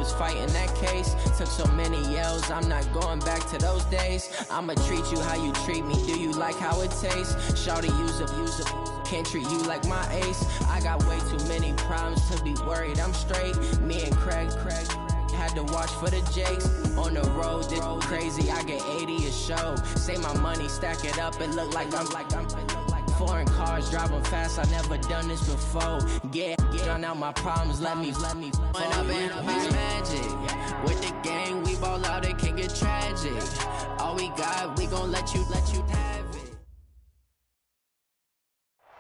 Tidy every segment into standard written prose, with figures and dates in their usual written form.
was fighting that case. Took so many yells, I'm not going back to those days. I'ma treat you how you treat me, do you like how it tastes? Shawty, use up, can't treat you like my ace. I got way too many problems to be worried, I'm straight. Me and Craig had to watch for the Jakes. On the road, this crazy, I get 80 a show. Say my money, stack it up, it look like I'm foreign cars, driving fast, I never done this before. Get drown out my problems, let me When up and up is magic. With the gang, we ball out, it can get tragic. All we got, we gon' let you have it.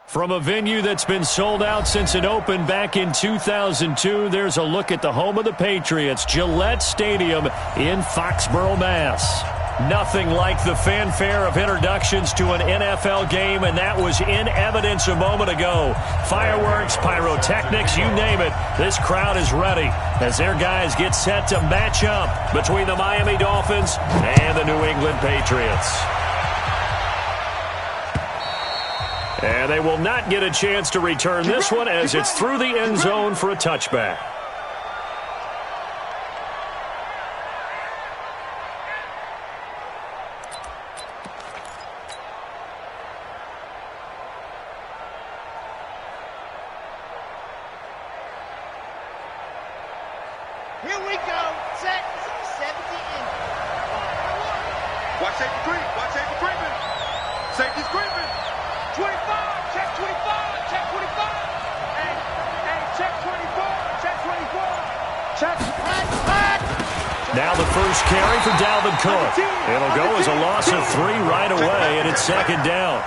From a venue that's been sold out since it opened back in 2002, there's a look at the home of the Patriots, Gillette Stadium in Foxborough, Mass. Nothing like the fanfare of introductions to an NFL game, and that was in evidence a moment ago. Fireworks, pyrotechnics, you name it. This crowd is ready as their guys get set to match up between the Miami Dolphins and the New England Patriots. And they will not get a chance to return this one as it's through the end zone for a touchback. Here we go. Set. 70 in. Watch safety creep. Watch safety creeping. Safety's creeping. 25. Check 25. Check 25. And check 24. Check 24. Check. Now the first carry for Dalvin Cook. It'll go as a loss of 3 right away, and it's second down.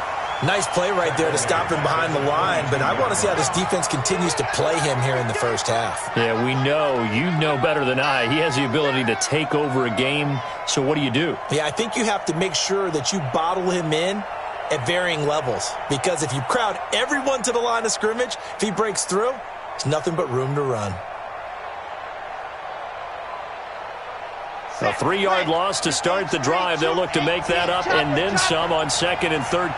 Nice play right there to stop him behind the line, but I want to see how this defense continues to play him here in the first half. Yeah, we know. You know better than I. He has the ability to take over a game, so what do you do? Yeah, I think you have to make sure that you bottle him in at varying levels, because if you crowd everyone to the line of scrimmage, if he breaks through, there's nothing but room to run. A 3-yard loss to start the drive. They'll look to make that up and then some on 2nd and 13.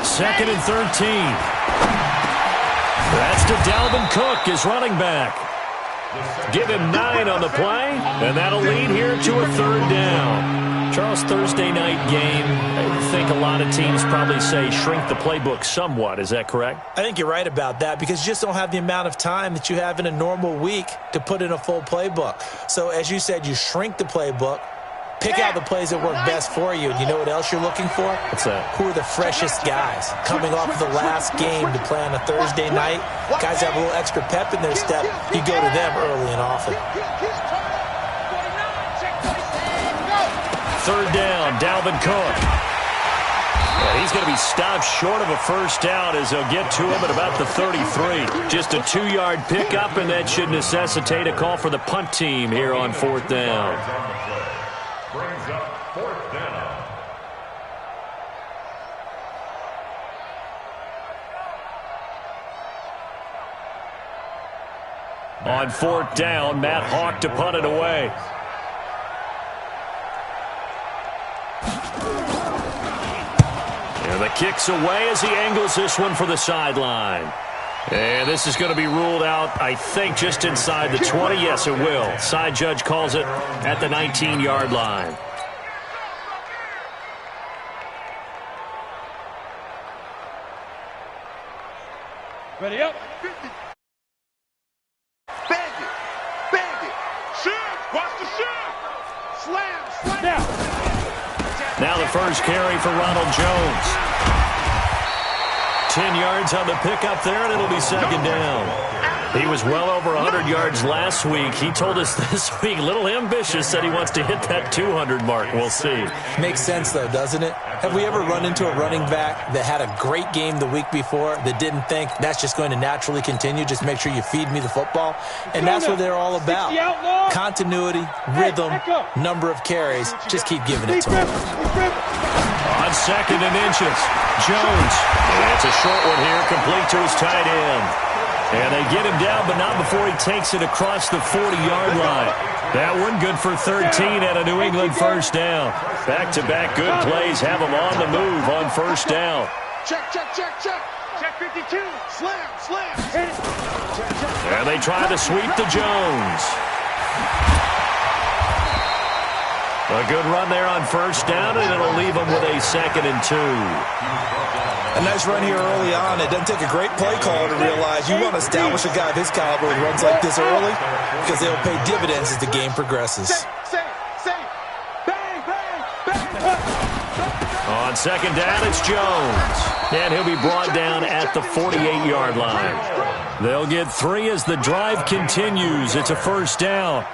2nd and 13. That's to Dalvin Cook, his running back. Give him 9 on the play, and that'll lead here to a 3rd down. Charles, Thursday night game, I think a lot of teams probably say shrink the playbook somewhat. Is that correct? I think you're right about that, because you just don't have the amount of time that you have in a normal week to put in a full playbook. So as you said, you shrink the playbook, pick out the plays that work best for you. And you know what else you're looking for? What's that? Who are the freshest guys coming off of the last game to play on a Thursday night? Guys have a little extra pep in their step. You go to them early and often. 3rd down, Dalvin Cook. And he's going to be stopped short of a first down as they'll get to him at about the 33. Just a 2-yard pickup, and that should necessitate a call for the punt team here on 4th down. Brings up 4th down. On 4th down, Matt Hawk to punt it away. And the kick's away as he angles this one for the sideline. And this is going to be ruled out, I think, just inside the 20. Yes, it will. Side judge calls it at the 19-yard line. Ready up. Bandit. Bandit. Shoot. Watch the shoot. Slam. Slam. Now the first carry for Ronald Jones. 10 yards on the pickup there, and it'll be 2nd down. He was well over 100 yards last week. He told us this week, a little ambitious, said he wants to hit that 200 mark. We'll see. Makes sense, though, doesn't it? Have we ever run into a running back that had a great game the week before that didn't think that's just going to naturally continue? Just make sure you feed me the football. And that's what they're all about. Continuity, rhythm, number of carries. Just keep giving it to him. On 2nd and inches, Jones. That's a short one here, complete to his tight end. And they get him down, but not before he takes it across the 40-yard line. That one good for 13 at a New England first down. Back-to-back good plays have him on the move on first down. Check. Check 52. Slam, slam. And they try to sweep to Jones. A good run there on first down, and it'll leave them with a 2nd and 2. A nice run here early on. It doesn't take a great play caller to realize you want to establish a guy of his caliber who runs like this early because they'll pay dividends as the game progresses. On 2nd down, it's Jones. And he'll be brought down at the 48-yard line. They'll get 3 as the drive continues. It's a first down.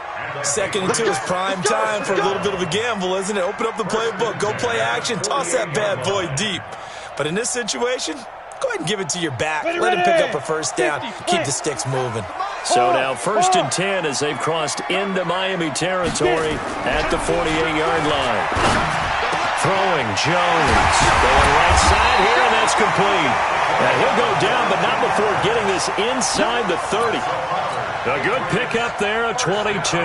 2nd and 2 is prime time for a little bit of a gamble, isn't it? Open up the playbook, go play action, toss that bad boy deep. But in this situation, go ahead and give it to your back. Let him pick up a first down. Keep the sticks moving. So now 1st and 10 as they've crossed into Miami territory at the 48-yard line. Throwing Jones. Going right side here, and that's complete. Now he'll go down, but not before getting this inside the 30. A good pickup there, a 22.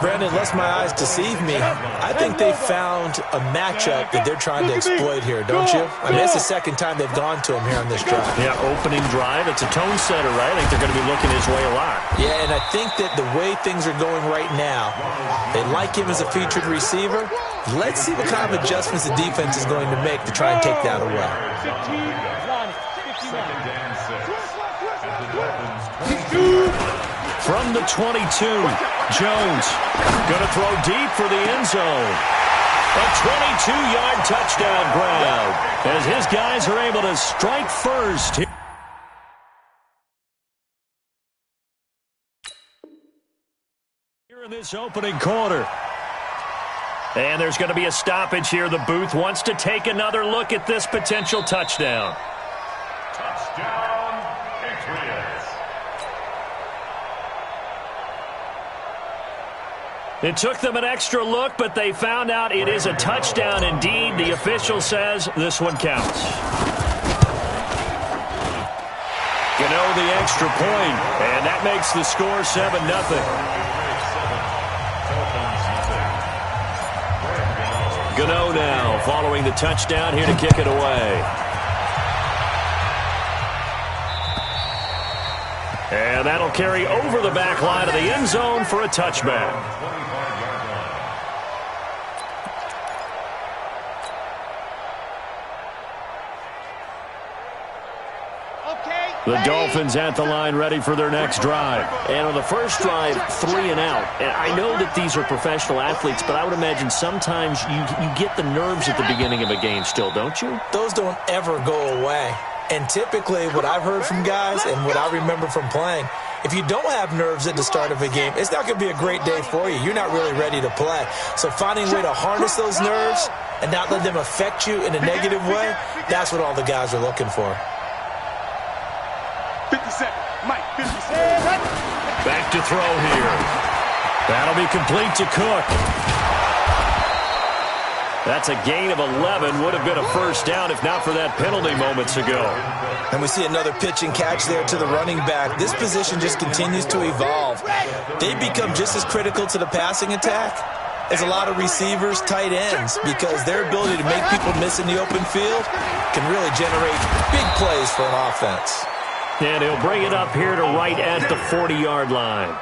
Brandon, lest my eyes deceive me, I think they found a matchup that they're trying to exploit here, don't you? I mean, it's the 2nd time they've gone to him here on this drive. Yeah, opening drive. It's a tone setter, right? I think they're going to be looking his way a lot. Yeah, and I think that the way things are going right now, they like him as a featured receiver. Let's see what kind of adjustments the defense is going to make to try and take that away. From the 22, Jones going to throw deep for the end zone. A 22-yard touchdown grab as his guys are able to strike first. Here in this opening quarter. And there's going to be a stoppage here. The booth wants to take another look at this potential touchdown. Touchdown, Patriots. It took them an extra look, but they found out it is a touchdown indeed. The official says this one counts. Gano the extra point, and that makes the score 7-0. Gano now following the touchdown here to kick it away. And that'll carry over the back line of the end zone for a touchback. The Dolphins at the line ready for their next drive. And on the first drive, 3 and out. And I know that these are professional athletes, but I would imagine sometimes you get the nerves at the beginning of a game still, don't you? Those don't ever go away. And typically what I've heard from guys and what I remember from playing, if you don't have nerves at the start of a game, it's not going to be a great day for you. You're not really ready to play. So finding a way to harness those nerves and not let them affect you in a negative way, that's what all the guys are looking for. 57. Mike, 57. Back to throw here. That'll be complete to Cook. That's a gain of 11. Would have been a first down if not for that penalty moments ago. And we see another pitch and catch there to the running back. This position just continues to evolve. They become just as critical to the passing attack as a lot of receivers, tight ends, because their ability to make people miss in the open field can really generate big plays for an offense. And he'll bring it up here to right at the 40-yard line.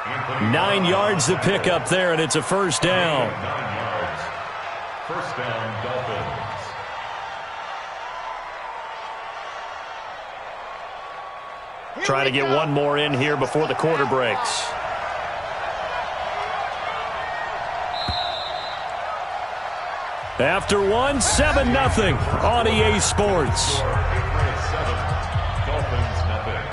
9 yards to pick up there, and it's a first down. 9 yards. First down, Dolphins. Try to get one more in here before the quarter breaks. After one, 7-0 on EA Sports. Dolphins, nothing.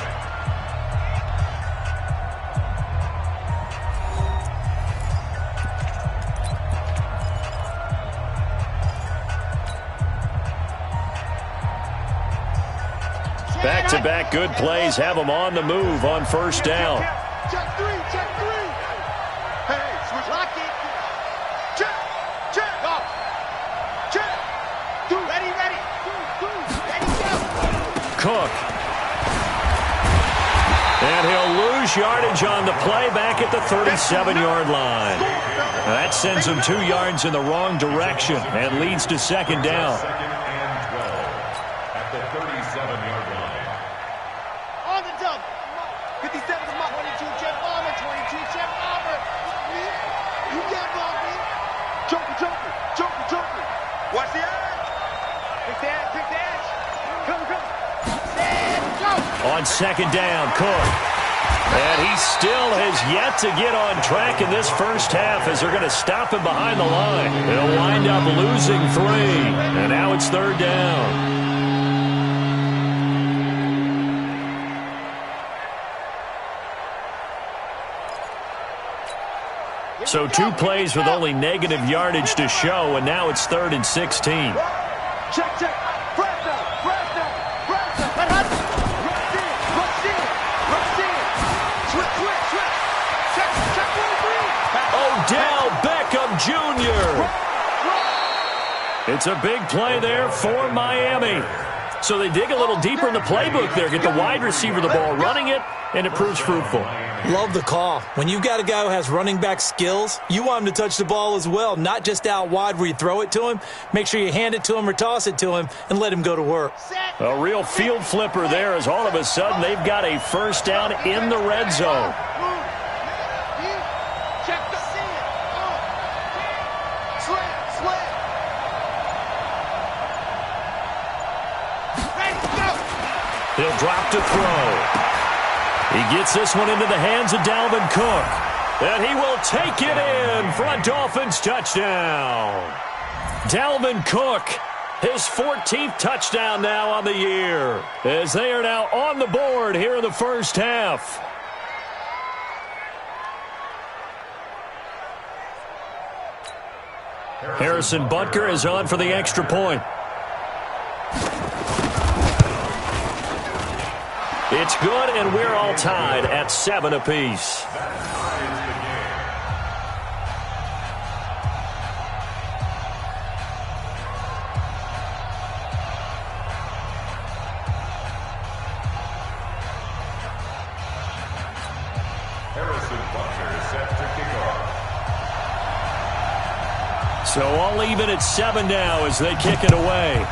Back-to-back good plays have them on the move on first down. Check 3, check 3. Hey, switch. Lock it. Check, check. Go. Check. Do. Ready, ready. Do. Ready, go. Cook. And he'll lose yardage on the play back at the 37-yard line. That sends him 2 yards in the wrong direction and leads to second down. Second and 12 at the 37-yard line. On second down, Cook. And he still has yet to get on track in this first half as they're going to stop him behind the line. They'll wind up losing 3. And now it's third down. So 2 plays with only negative yardage to show, and now it's 3rd and 16. Check, check. Press down, press down, press down. Rush in, rush in, rush in. Switch, switch, switch. Check 1-3. Odell Beckham Jr. It's a big play there for Miami. So they dig a little deeper in the playbook there, get the wide receiver the ball, running it, and it proves fruitful. Love the call. When you've got a guy who has running back skills, you want him to touch the ball as well, not just out wide where you throw it to him. Make sure you hand it to him or toss it to him and let him go to work. A real field flipper there as all of a sudden they've got a first down in the red zone. Check the seal. Slam, slam. Ready, go. He'll drop to throw. He gets this one into the hands of Dalvin Cook. And he will take it in for a Dolphins touchdown. Dalvin Cook, his 14th touchdown now on the year, as they are now on the board here in the first half. Harrison Butker is on for the extra point. It's good, and we're all tied at 7 apiece. Harrison Butker is set to kick off. So all even at 7 now as they kick it away.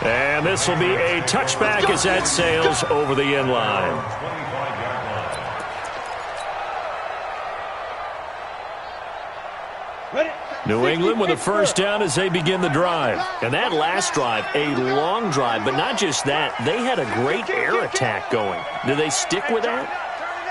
And this will be a touchback as that sails over the end line. 25-yard line. New England with a first down as they begin the drive. And that last drive, a long drive, but not just that. They had a great air attack going. Do they stick with that?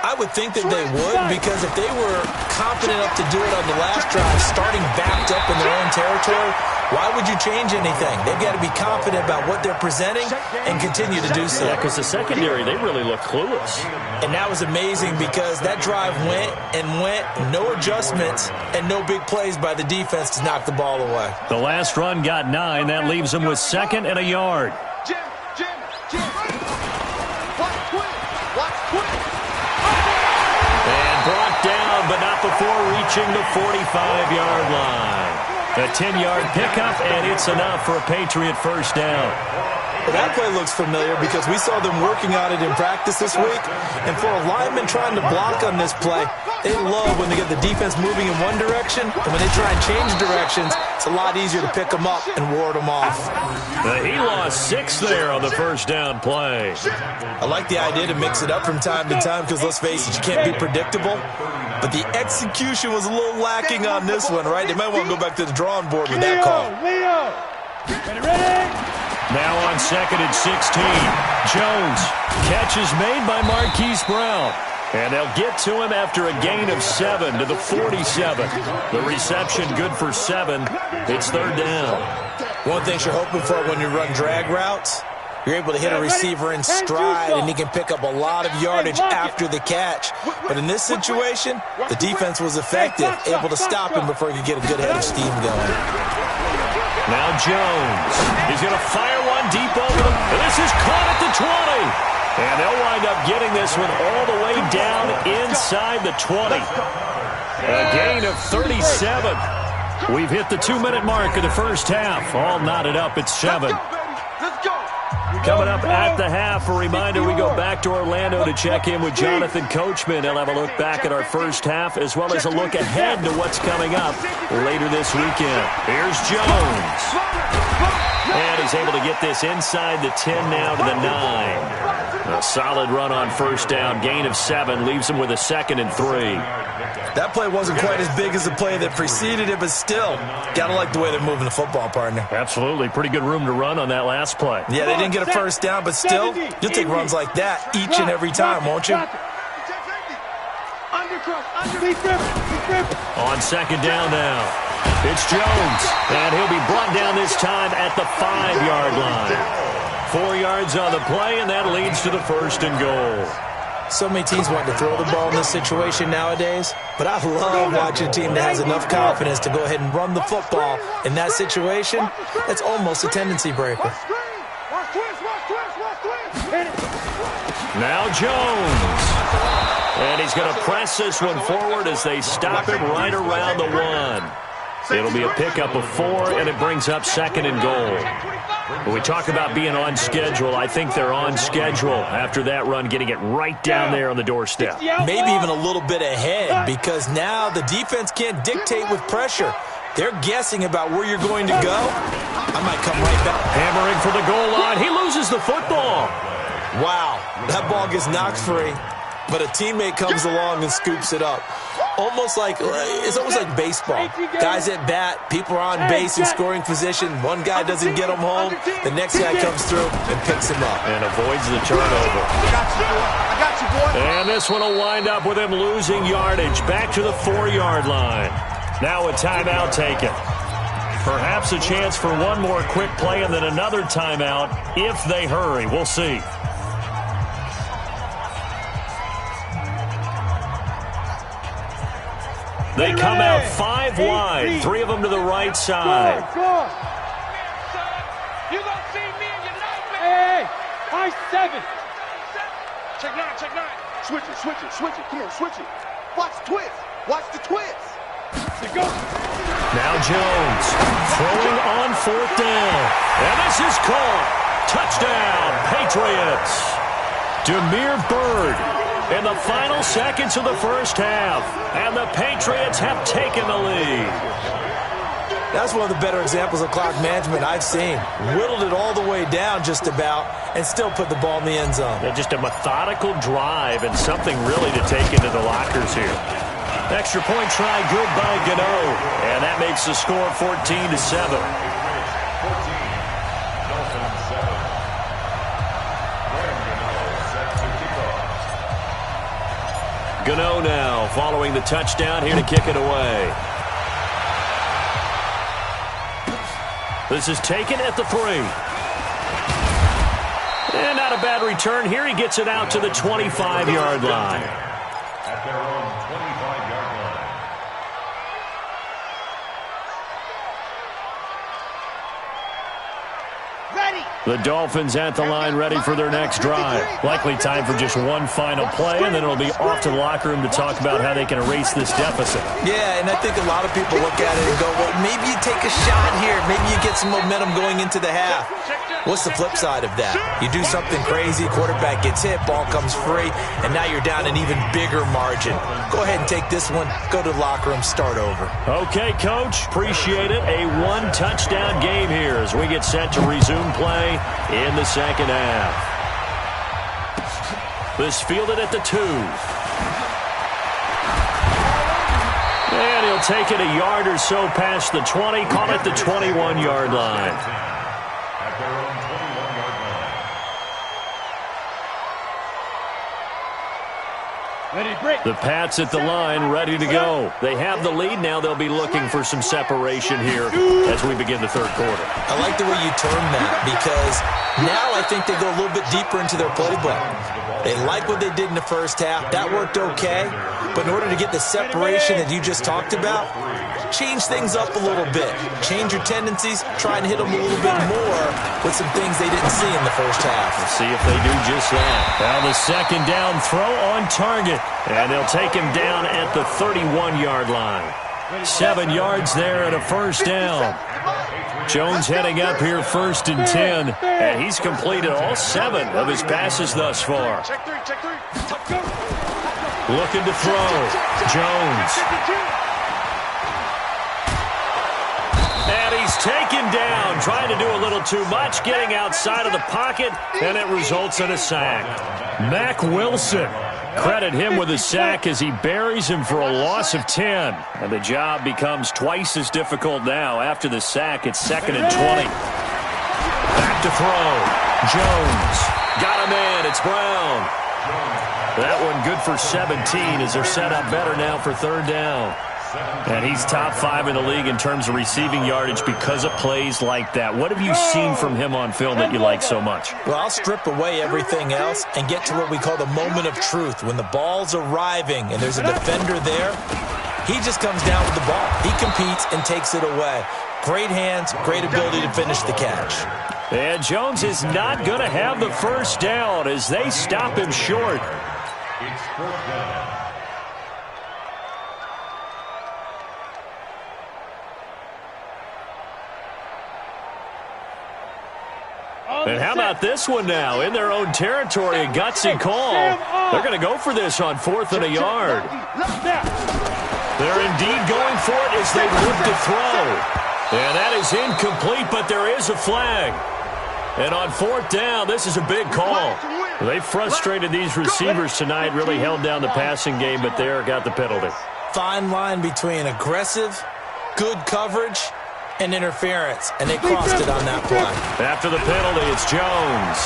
I would think that they would, because if they were confident enough to do it on the last drive, starting backed up in their own territory, why would you change anything? They've got to be confident about what they're presenting and continue to do so. Yeah, because the secondary, they really look clueless. And that was amazing because that drive went and went, no adjustments, and no big plays by the defense to knock the ball away. The last run got 9. That leaves them with 2nd and a yard. Jim. Watch quick. Watch quick. And brought down, but not before reaching the 45-yard line. A 10-yard pickup, and it's enough for a Patriot first down. Well, that play looks familiar because we saw them working on it in practice this week. And for a lineman trying to block on this play, they love when they get the defense moving in one direction. And when they try and change directions, it's a lot easier to pick them up and ward them off. He lost 6 there on the first down play. I like the idea to mix it up from time to time because, let's face it, you can't be predictable. But the execution was a little lacking on this one, right? They might want to go back to the drawing board with that call. Now on 2nd and 16. Jones. Catch is made by Marquise Brown. And they'll get to him after a gain of 7 to the 47. The reception good for 7. It's third down. One thing you're hoping for when you run drag routes, you're able to hit a receiver in stride, and he can pick up a lot of yardage after the catch. But in this situation, the defense was effective, able to stop him before he could get a good head of steam going. Now Jones. He's going to fire one deep over them. And this is caught at the 20. And they'll wind up getting this one all the way down inside the 20. A gain of 37. We've hit the 2-minute mark of the first half. All knotted up at 7. Coming up at the half, a reminder, we go back to Orlando to check in with Jonathan Coachman. He'll have a look back at our first half as well as a look ahead to what's coming up later this weekend. Here's Jones. And he's able to get this inside the 10 now to the 9. A Solid run on first down. Gain of 7 leaves him with a 2nd and 3. That play wasn't quite as big as the play that preceded it, but still, got to like the way they're moving the football, partner. Absolutely. Pretty good room to run on that last play. Yeah, they didn't get a first down, but still, you'll take runs like that each and every time, won't you? On 2nd down now, it's Jones, and he'll be brought down this time at the 5-yard line. 4 yards on the play, and that leads to the 1st and goal. So many teams want to throw the ball in this situation nowadays, but I love watching a team that has enough confidence to go ahead and run the football. In that situation, that's almost a tendency breaker. Now Jones. And he's going to press this one forward as they stop him right around the 1. It'll be a pickup of 4, and it brings up 2nd and goal. When we talk about being on schedule, I think they're on schedule after that run, getting it right down there on the doorstep. Maybe even a little bit ahead, because now the defense can't dictate with pressure. They're guessing about where you're going to go. I might come right back. Hammering for the goal line. He loses the football. Wow, that ball gets knocked free, but a teammate comes along and scoops it up. It's almost like baseball. Guys at bat, people are on base in scoring position. One guy doesn't get him home. The next guy comes through and picks him up. And avoids the turnover. I got you, boy. And this one will wind up with him losing yardage. Back to the 4-yard line. Now a timeout taken. Perhaps a chance for one more quick play and then another timeout if they hurry. We'll see. They come out 5 wide, 3 of them to the right side. You gonna see me in your nightmare. Hey, high 7. Check 9. Switch it. Come on, switch it. Watch the twist. Go. Now Jones throwing on 4th down. And this is caught. Touchdown, Patriots. Demir Bird. In the final seconds of the first half, and the Patriots have taken the lead. That's one of the better examples of clock management I've seen. Whittled it all the way down just about, and still put the ball in the end zone. Yeah, just a methodical drive and something really to take into the lockers here. Extra point try good by Gano, and that makes the score 14-7. Gano now following the touchdown here to kick it away. This is taken at the 3. And not a bad return here. He gets it out to the 25-yard line. At their own 25-yard line. Ready. The Dolphins at the line ready for their next drive. Likely time for just one final play, and then it'll be off to the locker room to talk about how they can erase this deficit. Yeah, and I think a lot of people look at it and go, well, maybe you take a shot here. Maybe you get some momentum going into the half. What's the flip side of that? You do something crazy, quarterback gets hit, ball comes free, and now you're down an even bigger margin. Go ahead and take this one, go to the locker room, start over. Okay, Coach, appreciate it. A 1-touchdown game here as we get set to resume play in the second half. This fielded at the 2. And he'll take it a yard or so past the 20, call it the 21-yard line. At their own 21-yard line. The Pats at the line ready to go. They have the lead. Now they'll be looking for some separation here as we begin the third quarter. I like the way you term that, because now I think they go a little bit deeper into their playbook. They like what they did in the first half. That worked okay. But in order to get the separation that you just talked about, change things up a little bit. Change your tendencies. Try and hit them a little bit more with some things they didn't see in the first half. We'll see if they do just that. Now the second down throw on target. And they'll take him down at the 31-yard line. 7 yards there and a first down. Jones heading up here 1st and 10. And he's completed all 7 of his passes thus far. Check 3. Looking to throw. Jones. And he's taken down, trying to do a little too much, getting outside of the pocket, and it results in a sack. Mack Wilson. Credit him with a sack as he buries him for a loss of 10. And the job becomes twice as difficult now. After the sack, it's 2nd and 20. Back to throw. Jones. Got him in. It's Brown. That one good for 17 as they're set up better now for 3rd down. And he's top 5 in the league in terms of receiving yardage because of plays like that. What have you seen from him on film that you like so much? Well, I'll strip away everything else and get to what we call the moment of truth. When the ball's arriving and there's a defender there, he just comes down with the ball. He competes and takes it away. Great hands, great ability to finish the catch. And Jones is not going to have the first down as they stop him short. It's 4th down. And how about this one now? In their own territory, a gutsy call. They're going to go for this on 4th and a yard. They're indeed going for it as they look to throw. And that is incomplete, but there is a flag. And on 4th down, this is a big call. They frustrated these receivers tonight, really held down the passing game, but there got the penalty. Fine line between aggressive, good coverage, and interference, and they crossed it on that play. After the penalty, it's Jones.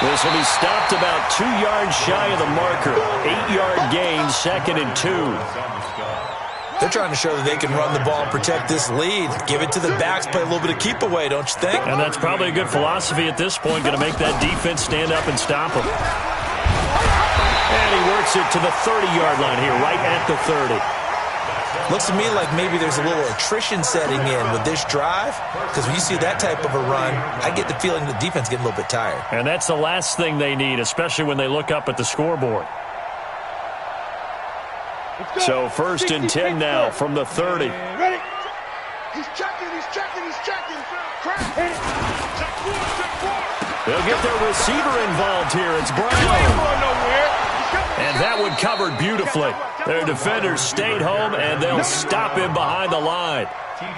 This will be stopped about 2 yards shy of the marker. 8-yard gain, 2nd and 2. They're trying to show that they can run the ball and protect this lead. Give it to the backs, play a little bit of keep away, don't you think? And that's probably a good philosophy at this point, going to make that defense stand up and stop them. And he works it to the 30-yard line here, right at the 30. Looks to me like maybe there's a little attrition setting in with this drive, because when you see that type of a run, I get the feeling the defense getting a little bit tired. And that's the last thing they need, especially when they look up at the scoreboard. So 1st and 10 now from the 30. Ready? He's checking. They'll get their receiver involved here. It's Brown. And that one covered beautifully. Their defenders stayed home, and they'll stop him behind the line.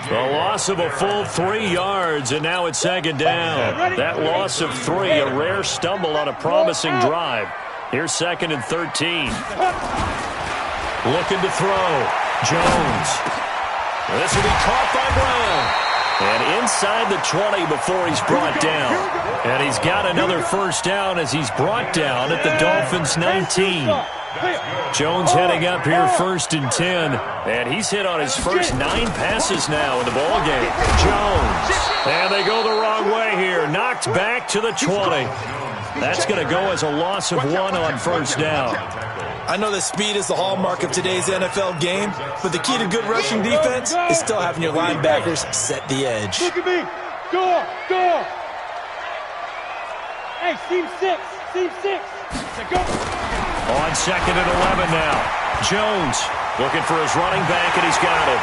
The loss of a full 3 yards, and now it's 2nd down. That loss of 3, a rare stumble on a promising drive. Here's 2nd and 13. Looking to throw. Jones. This will be caught by Brown. And inside the 20 before he's brought down. And he's got another first down as he's brought down at the Dolphins' 19. Jones heading up here 1st and 10. And he's hit on his first 9 passes now in the ballgame. Jones. And they go the wrong way here. Knocked back to the 20. That's going to go as a loss of 1 on first down. I know that speed is the hallmark of today's NFL game, but the key to good rushing defense is still having your linebackers set the edge. Look at me. Go. Hey, seam 6. Go. On 2nd and 11 now. Jones looking for his running back, and he's got it.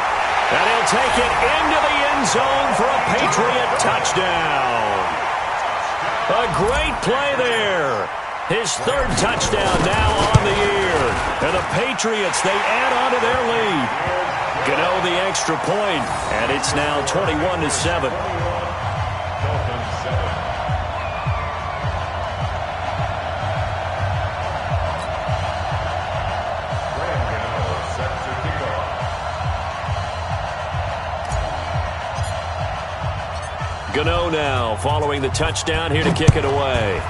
And he'll take it into the end zone for a Patriot touchdown. A great play there. His 3rd touchdown now on the year. And the Patriots, they add on to their lead. Gano the extra point, and it's now 21-7. Gano now following the touchdown here to kick it away.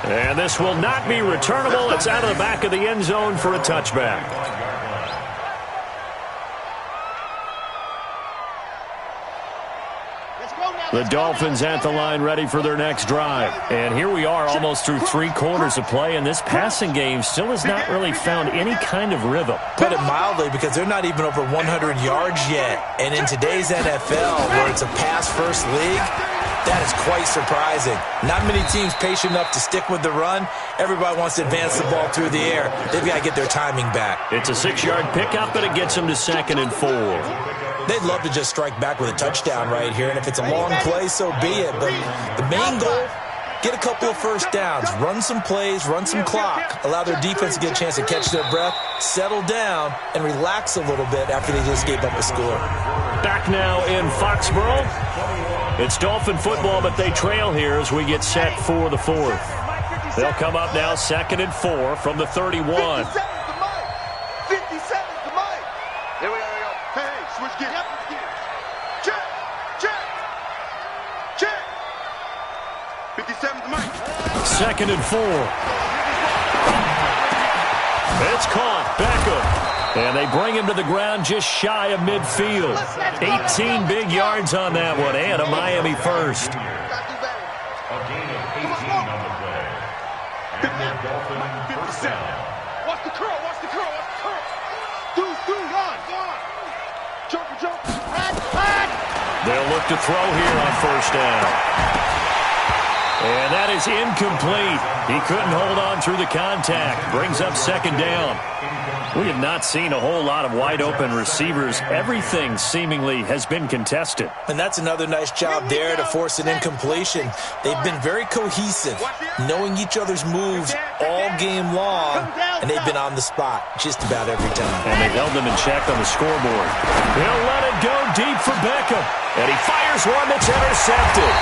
And this will not be returnable. It's out of the back of the end zone for a touchback. The Dolphins at the line ready for their next drive. And here we are almost through 3 quarters of play, and this passing game still has not really found any kind of rhythm. Put it mildly, because they're not even over 100 yards yet. And in today's NFL, where it's a pass-first league, that is quite surprising. Not many teams patient enough to stick with the run. Everybody wants to advance the ball through the air. They've got to get their timing back. It's a 6-yard pickup, and it gets them to 2nd and 4. They'd love to just strike back with a touchdown right here, and if it's a long play, so be it. But the main goal get a couple of first downs, run some plays, run some clock, allow their defense to get a chance to catch their breath, settle down, and relax a little bit after they just gave up a score. Back now in Foxborough. It's Dolphin football, but they trail here as we get set for the fourth. They'll come up now 2nd and 4 from the 31. 57's the mic. Here we go. Hey, switch gears. Check. 57's the mic. 2nd and 4. It's caught. Beckham. And they bring him to the ground just shy of midfield. 18 big yards on that one, and a Miami first. A gain of 18 on the play. And the Dolphin first down. Watch the curl. Do, go on. Joker. They'll look to throw here on first down. And that is incomplete. He couldn't hold on through the contact. Brings up 2nd down. We have not seen a whole lot of wide-open receivers. Everything seemingly has been contested. And that's another nice job there to force an incompletion. They've been very cohesive, knowing each other's moves all game long, and they've been on the spot just about every time. And they've held them in check on the scoreboard. He'll let it go deep for Beckham. And he fires one that's intercepted.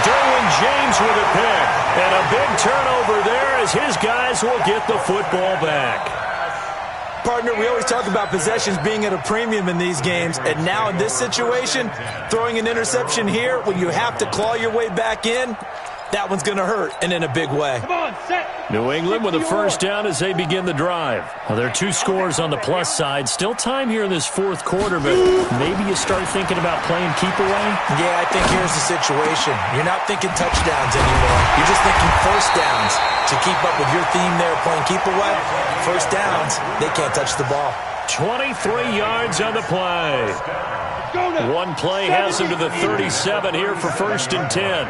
Derwin James with a pick. And a big turnover there as his guys will get the football back. Partner, we always talk about possessions being at a premium in these games, and now in this situation, throwing an interception here when you have to claw your way back in, that one's going to hurt, and in a big way. Come on, set. New England with a first down as they begin the drive. Well, there are 2 scores on the plus side. Still time here in this fourth quarter, but maybe you start thinking about playing keep away? Yeah, I think here's the situation. You're not thinking touchdowns anymore. You're just thinking first downs. To keep up with your theme there, playing keep away, first downs, they can't touch the ball. 23 yards on the play. One play has him to the 37 here for 1st and 10.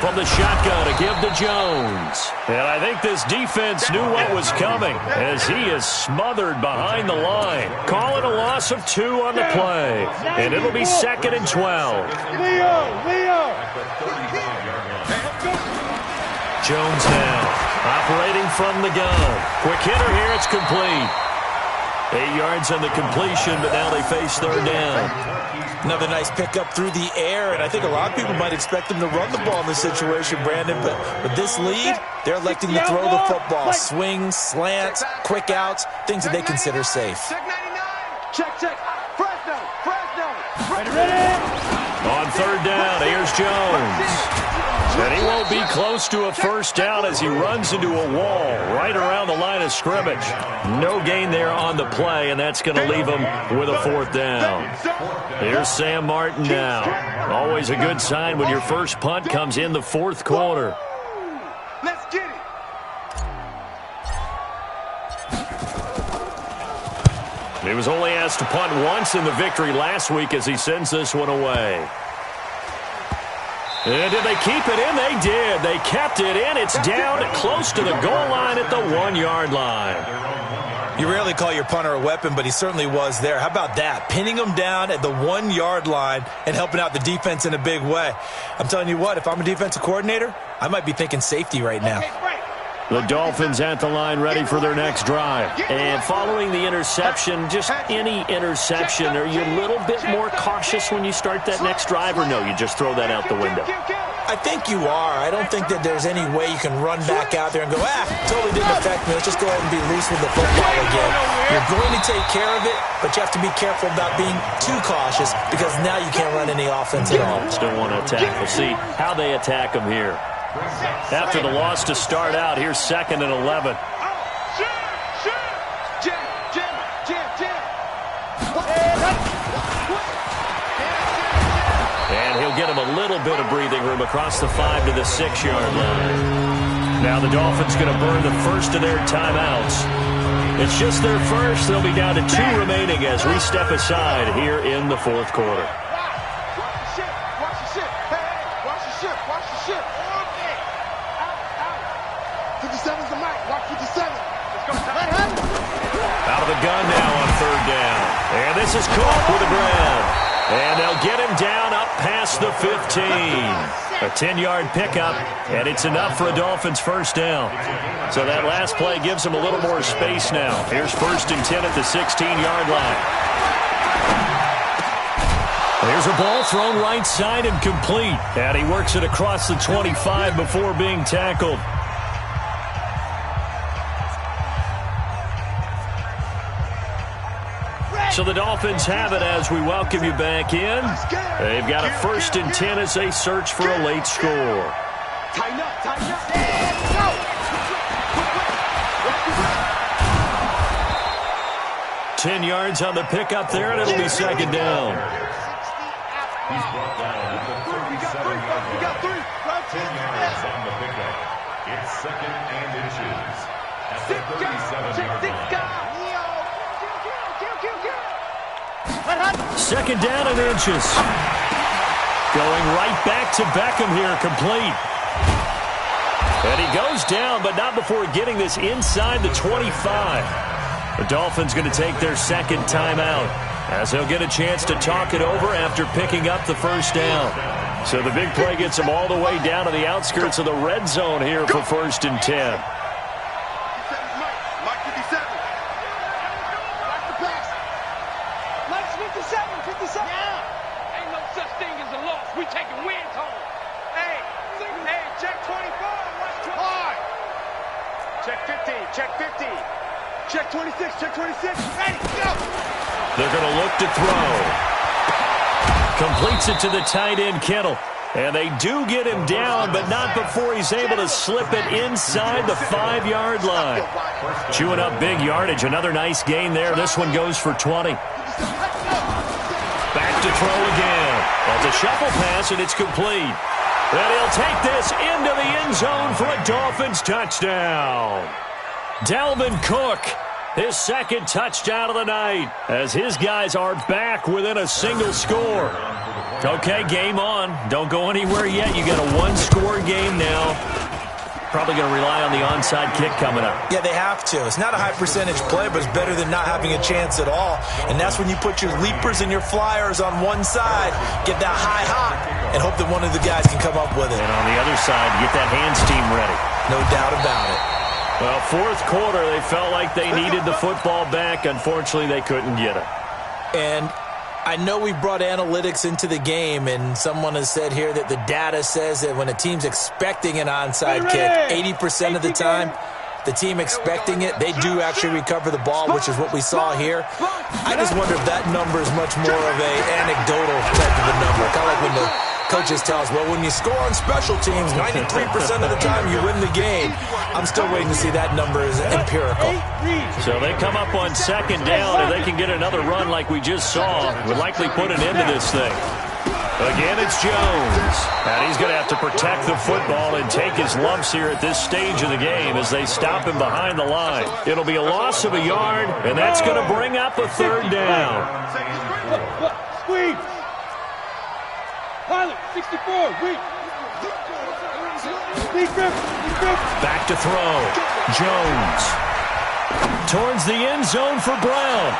From the shotgun to give to Jones. And I think this defense knew what was coming as he is smothered behind the line. Calling a loss of 2 on the play. And it'll be 2nd and 12. Leo. Jones now operating from the gun. Quick hitter here. It's complete. 8 yards on the completion, but now they face 3rd down. Another nice pickup through the air, and I think a lot of people might expect them to run the ball in this situation, Brandon, but with this lead, they're electing to throw the football. Swings, slants, quick outs, things that they consider safe. Check. Fresno. Ready. On 3rd down, here's Jones. And he won't be close to a first down as he runs into a wall right around the line of scrimmage. No gain there on the play, and that's going to leave him with a 4th down. Here's Sam Martin now. Always a good sign when your first punt comes in the 4th quarter. Let's get it. He was only asked to punt once in the victory last week as he sends this one away. And did they keep it in? They did. They kept it in. It's down close to the goal line at the 1-yard line. You rarely call your punter a weapon, but he certainly was there. How about that? Pinning him down at the 1-yard line and helping out the defense in a big way. I'm telling you what, if I'm a defensive coordinator, I might be thinking safety right now. The Dolphins at the line ready for their next drive. And following the interception, just any interception, are you a little bit more cautious when you start that next drive, or no, you just throw that out the window? I think you are. I don't think that there's any way you can run back out there and go, totally didn't affect me. Let's just go ahead and be loose with the football again. You're going to take care of it, but you have to be careful about being too cautious because now you can't run any offense at all. Still want to attack. We'll see how they attack them here. After the loss to start out, here's 2nd and 11. And he'll get him a little bit of breathing room across the 5 to the 6-yard line. Now the Dolphins going to burn the first of their timeouts. It's just their first. They'll be down to 2 remaining as we step aside here in the 4th quarter. Out of the gun now on 3rd down. And this is caught with a grab. And they'll get him down up past the 15. A 10-yard pickup, and it's enough for a Dolphins first down. So that last play gives them a little more space now. Here's 1st and 10 at the 16-yard line. There's a ball thrown right side and complete. And he works it across the 25 before being tackled. So the Dolphins have it as we welcome you back in. They've got a 1st and 10 as they search for a late score. Tighten up, tighten up. And go. 10 yards on the pickup there, and it'll be 2nd down. He's brought down at the 37-yard line. 10 yards on the pickup. It's 2nd and inches at the 37-yard line. 2nd down and inches. Going right back to Beckham here, complete. And he goes down, but not before getting this inside the 25. The Dolphins going to take their 2nd timeout as they'll get a chance to talk it over after picking up the 1st down. So the big play gets them all the way down to the outskirts of the red zone here for 1st and 10. Check 26, check 26. Ready, go! They're going to look to throw. Completes it to the tight end, Kittle. And they do get him down, but not before he's able to slip it inside the 5-yard line. Chewing up big yardage. Another nice gain there. This one goes for 20. Back to throw again. That's a shuffle pass, and it's complete. And he'll take this into the end zone for a Dolphins touchdown. Dalvin Cook, his 2nd touchdown of the night, as his guys are back within a single score. Okay, game on. Don't go anywhere yet. You got a 1-score game now. Probably going to rely on the onside kick coming up. Yeah, they have to. It's not a high-percentage play, but it's better than not having a chance at all. And that's when you put your leapers and your flyers on one side, get that high hop, and hope that one of the guys can come up with it. And on the other side, get that hands team ready. No doubt about it. Well, 4th quarter, they felt like they needed the football back. Unfortunately, they couldn't get it. And I know we brought analytics into the game, and someone has said here that the data says that when a team's expecting an onside kick, 80% of the time, the team expecting it, they do actually recover the ball, which is what we saw here. I just wonder if that number is much more of an anecdotal type of a number. Kind of like when the coaches tell us, well, when you score on special teams, 93% of the time you win the game. I'm still waiting to see that number is empirical. So they come up on 2nd down, and they can get another run like we just saw. Would likely put an end to this thing. Again, it's Jones. And he's going to have to protect the football and take his lumps here at this stage of the game as they stop him behind the line. It'll be a loss of a yard, and that's going to bring up a 3rd down. Squeeze. Pilot, 64, wait. Back to throw. Jones. Towards the end zone for Brown.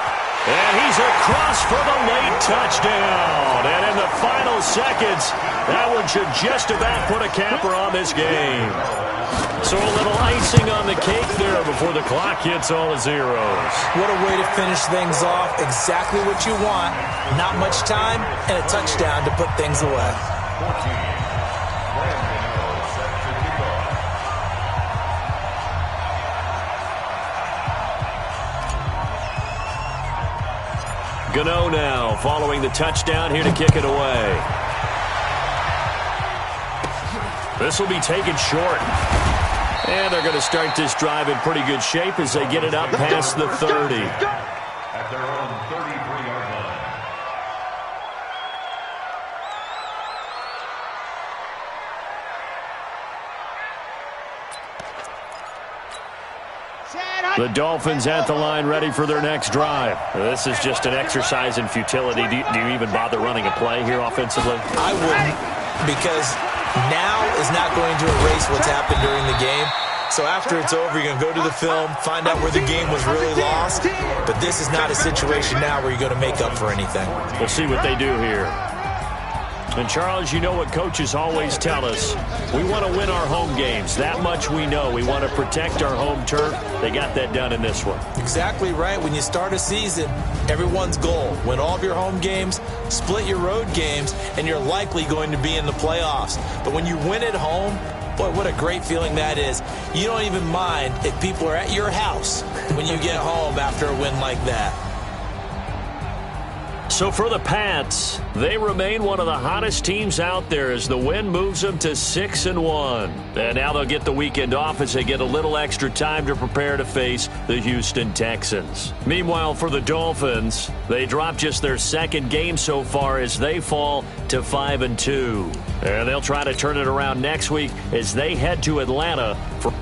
And he's across for the late touchdown. And in the final seconds, that one should just about put a capper on this game. So a little icing on the cake there before the clock hits all the zeros. What a way to finish things off. Exactly what you want. Not much time and a touchdown to put things away. Gano now following the touchdown here to kick it away. This will be taken short. And they're going to start this drive in pretty good shape as they get it up past the 30. At their own 33-yard line. The Dolphins at the line ready for their next drive. This is just an exercise in futility. Do you even bother running a play here offensively? I wouldn't, because now is not going to erase what's happened during the game. So after it's over, you're going to go to the film, find out where the game was really lost. But this is not a situation now where you're going to make up for anything. We'll see what they do here. And, Charles, you know what coaches always tell us. We want to win our home games. That much we know. We want to protect our home turf. They got that done in this one. Exactly right. When you start a season, everyone's goal, win all of your home games, split your road games, and you're likely going to be in the playoffs. But when you win at home, boy, what a great feeling that is. You don't even mind if people are at your house when you get home after a win like that. So for the Pats, they remain one of the hottest teams out there as the win moves them to 6-1. And now they'll get the weekend off as they get a little extra time to prepare to face the Houston Texans. Meanwhile, for the Dolphins, they dropped just their second game so far as they fall to 5-2. And they'll try to turn it around next week as they head to Atlanta for